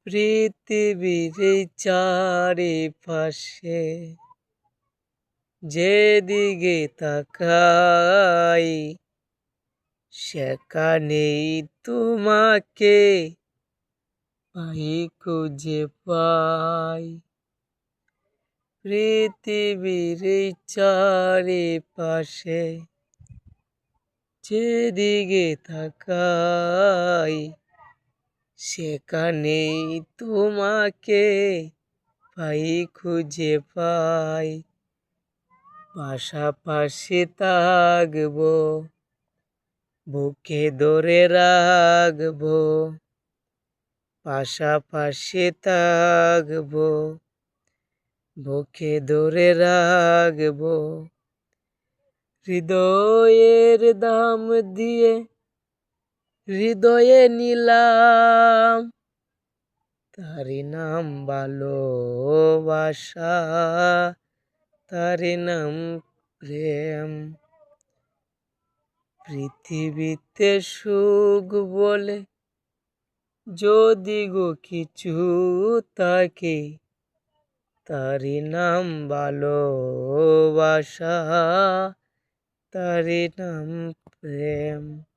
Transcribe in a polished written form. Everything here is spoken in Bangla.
পৃথিবীর এই চারিপাশে যেদিকে তাকাই সেখানেই তোমাকে খুঁজে পাই। পৃথিবীর এই চারিপাশে যেদিকে তাকাই সেখানেই তোমাকে খুঁজে পাই। পাশাপাশি থাকবো, বুকে ধরে রাখবো, পাশাপাশি থাকবো, বুকে ধরে রাখবো। হৃদয়ের দাম দিয়ে হৃদয়ে নিলাম, তারি নাম ভালোবাসা, তারি নাম প্রেম। পৃথিবীতে সুখ বলে যদি গো কিছু থাকে, তারি নাম ভালোবাসা, তারি নাম প্রেম।